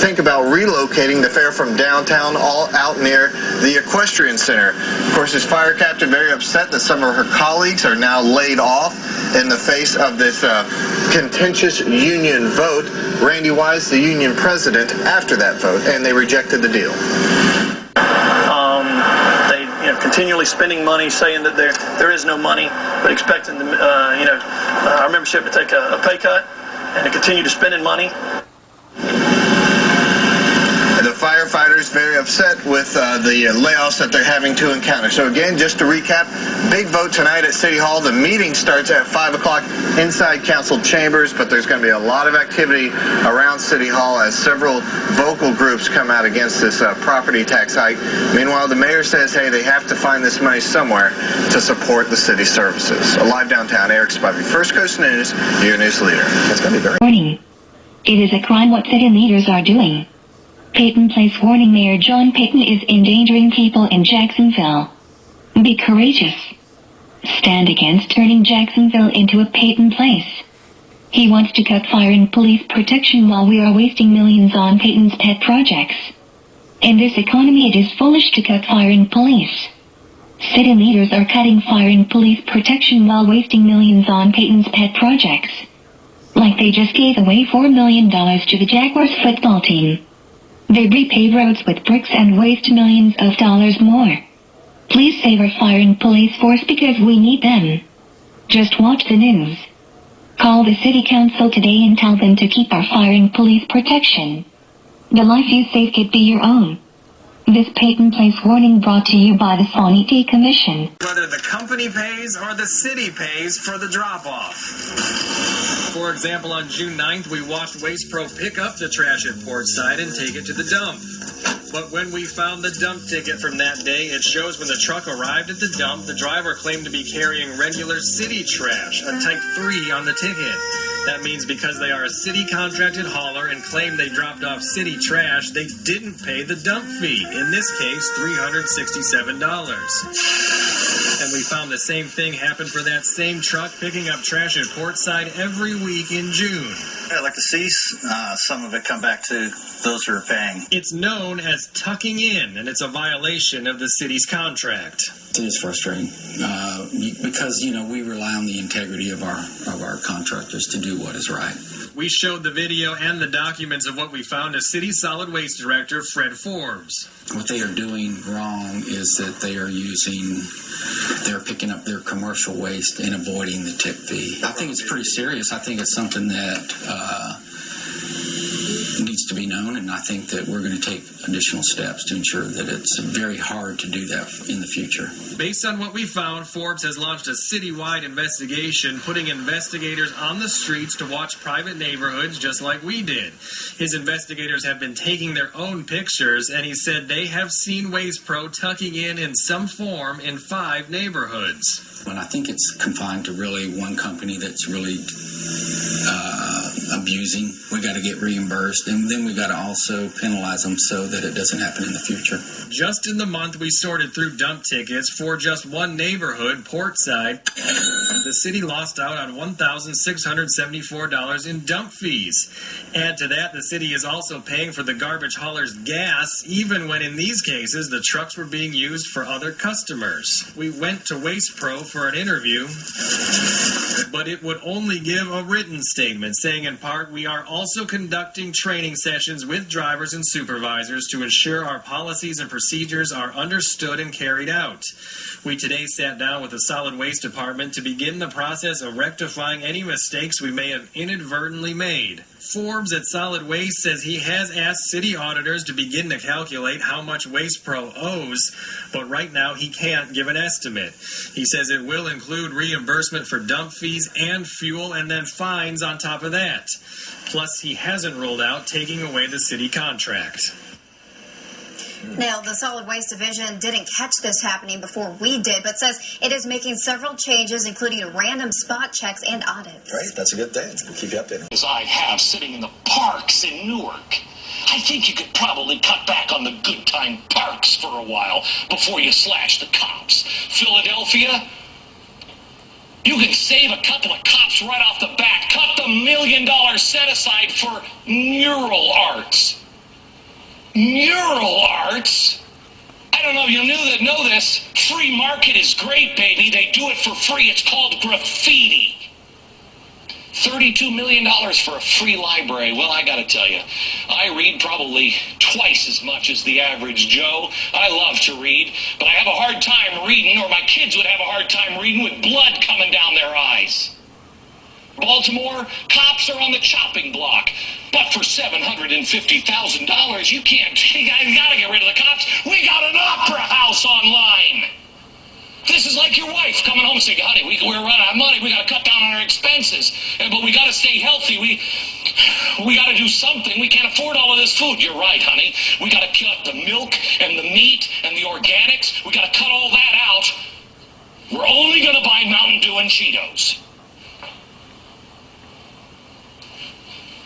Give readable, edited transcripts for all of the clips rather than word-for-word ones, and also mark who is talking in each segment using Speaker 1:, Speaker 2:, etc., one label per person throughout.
Speaker 1: think about relocating the fair from downtown all out near the equestrian center. Of course, his fire captain very upset that some of her colleagues are now laid off in the face of this contentious union vote. Randy Wise, the union president, after that vote, and they rejected the deal.
Speaker 2: Continually spending money, saying that there is no money, but expecting our membership to take a pay cut and to continue to spending money.
Speaker 1: The firefighters very upset with the layoffs that they're having to encounter. So again, just to recap, big vote tonight at City Hall. The meeting starts at 5 o'clock inside council chambers, but there's going to be a lot of activity around City Hall as several vocal groups come out against this property tax hike. Meanwhile, the mayor says, hey, they have to find this money somewhere to support the city services. Live downtown, Eric Spivey, First Coast News, your news leader. That's going to be very...
Speaker 3: Warning. It is a crime what city leaders are doing. Peyton Place warning Mayor John Peyton is endangering people in Jacksonville. Be courageous. Stand against turning Jacksonville into a Peyton Place. He wants to cut fire and police protection while we are wasting millions on Peyton's pet projects. In this economy, it is foolish to cut fire and police. City leaders are cutting fire and police protection while wasting millions on Peyton's pet projects. Like they just gave away $4 million to the Jaguars football team. They repave roads with bricks and waste millions of dollars more. Please save our fire and police force because we need them. Just watch the news. Call the city council today and tell them to keep our fire and police protection. The life you save could be your own. This Peyton Place warning brought to you by the Sanity Commission.
Speaker 4: Whether the company pays or the city pays for the drop-off. For example, on June 9th, we watched Waste Pro pick up the trash at Portside and take it to the dump. But when we found the dump ticket from that day, it shows when the truck arrived at the dump, the driver claimed to be carrying regular city trash, a type 3 on the ticket. That means because they are a city contracted hauler and claim they dropped off city trash, they didn't pay the dump fee. In this case, $367. And we found the same thing happened for that same truck picking up trash at Portside every week in June.
Speaker 5: I'd like to see some of it come back to those who are paying.
Speaker 4: It's known as tucking in, and it's a violation of the city's contract.
Speaker 6: It is frustrating because, we rely on the integrity of our contractors to do what is right.
Speaker 4: We showed the video and the documents of what we found to City Solid Waste Director Fred Forbes.
Speaker 6: What they are doing wrong is that they're picking up their commercial waste and avoiding the tip fee. I think it's pretty serious. I think it's something that needs to be known, and I think that we're going to take additional steps to ensure that it's very hard to do that in the future.
Speaker 4: Based on what we found, Forbes has launched a citywide investigation, putting investigators on the streets to watch private neighborhoods just like we did. His investigators have been taking their own pictures, and he said they have seen Waste Pro tucking in some form in 5 neighborhoods.
Speaker 6: And I think it's confined to really one company that's really abusing. We got to get reimbursed, and then we got to also penalize them so that it doesn't happen in the future.
Speaker 4: Just in the month we sorted through dump tickets for just one neighborhood, Portside, the city lost out on $1,674 in dump fees. Add to that, the city is also paying for the garbage haulers' gas, even when in these cases the trucks were being used for other customers. We went to Waste Pro for an interview, but it would only give a written statement saying in part, we are also conducting training sessions with drivers and supervisors to ensure our policies and procedures are understood and carried out. We today sat down with the Solid Waste Department to begin the process of rectifying any mistakes we may have inadvertently made. Forbes at Solid Waste says he has asked city auditors to begin to calculate how much Waste Pro owes, but right now he can't give an estimate. He says it will include reimbursement for dump fees and fuel and then fines on top of that. Plus, he hasn't ruled out taking away the city contract.
Speaker 7: Now, the Solid Waste Division didn't catch this happening before we did, but says it is making several changes, including random spot checks and audits.
Speaker 8: Great, that's a good thing. We'll keep you updated.
Speaker 9: As I have sitting in the parks in Newark, I think you could probably cut back on the good time parks for a while before you slash the cops. Philadelphia, you can save a couple of cops right off the bat. Cut the $1 million set aside for mural arts. Mural arts? I don't know if you know this. Free market is great, baby. They do it for free. It's called graffiti. $32 million for a free library. Well, I gotta tell you, I read probably twice as much as the average Joe. I love to read, but I have a hard time reading, or my kids would have a hard time reading with blood coming down their eyes. Baltimore, cops are on the chopping block. But for $750,000, you gotta get rid of the cops. We got an opera house online. This is like your wife coming home and saying, honey, we're running out of money. We got to cut down on our expenses. But we got to stay healthy. We got to do something. We can't afford all of this food. You're right, honey. We got to cut the milk and the meat and the organics. We got to cut all that out. We're only going to buy Mountain Dew and Cheetos.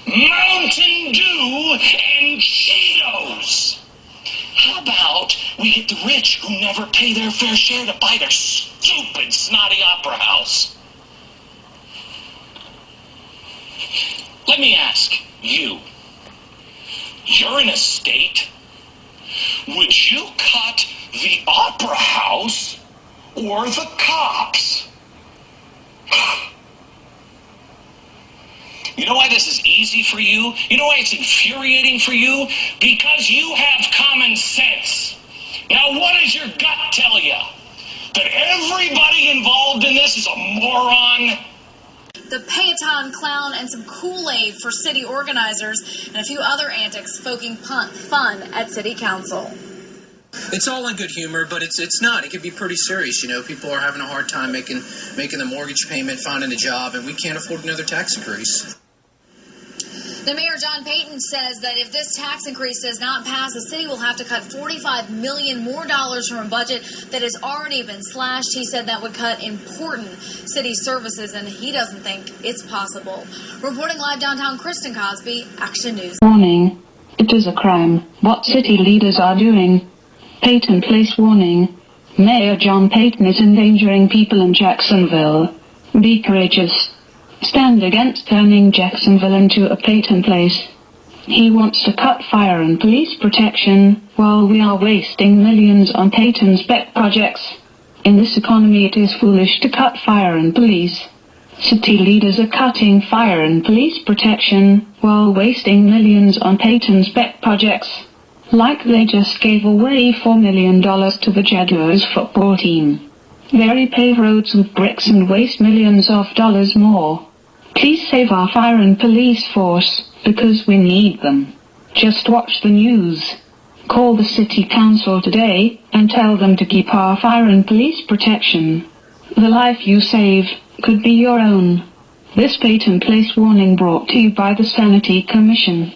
Speaker 9: Mountain Dew and Cheetos. How about we get the rich who never pay their fair share to buy their stupid, snotty opera house? Let me ask you. You're in a state. Would you cut the opera house or the cops? You know why this is easy for you? You know why it's infuriating for you? Because you have common sense. Now, what does your gut tell you? That everybody involved in this is a moron?
Speaker 10: The Peyton clown and some Kool-Aid for city organizers and a few other antics poking fun at city council.
Speaker 11: It's all in good humor, but it's not. It can be pretty serious. You know, people are having a hard time making the mortgage payment, finding a job, and we can't afford another tax increase.
Speaker 10: The mayor, John Peyton, says that if this tax increase does not pass, the city will have to cut $45 million more from a budget that has already been slashed. He said that would cut important city services, and he doesn't think it's possible. Reporting live downtown, Kristen Cosby, Action News.
Speaker 3: Warning. It is a crime what city leaders are doing. Peyton Place warning. Mayor John Peyton is endangering people in Jacksonville. Be courageous. Stand against turning Jacksonville into a Peyton Place. He wants to cut fire and police protection, while we are wasting millions on Peyton's pet projects. In this economy, it is foolish to cut fire and police. City leaders are cutting fire and police protection, while wasting millions on Peyton's pet projects. Like they just gave away $4 million to the Jaguars football team. They repave roads with bricks and waste millions of dollars more. Please save our fire and police force, because we need them. Just watch the news. Call the city council today, and tell them to keep our fire and police protection. The life you save could be your own. This Peyton Place warning brought to you by the Sanity Commission.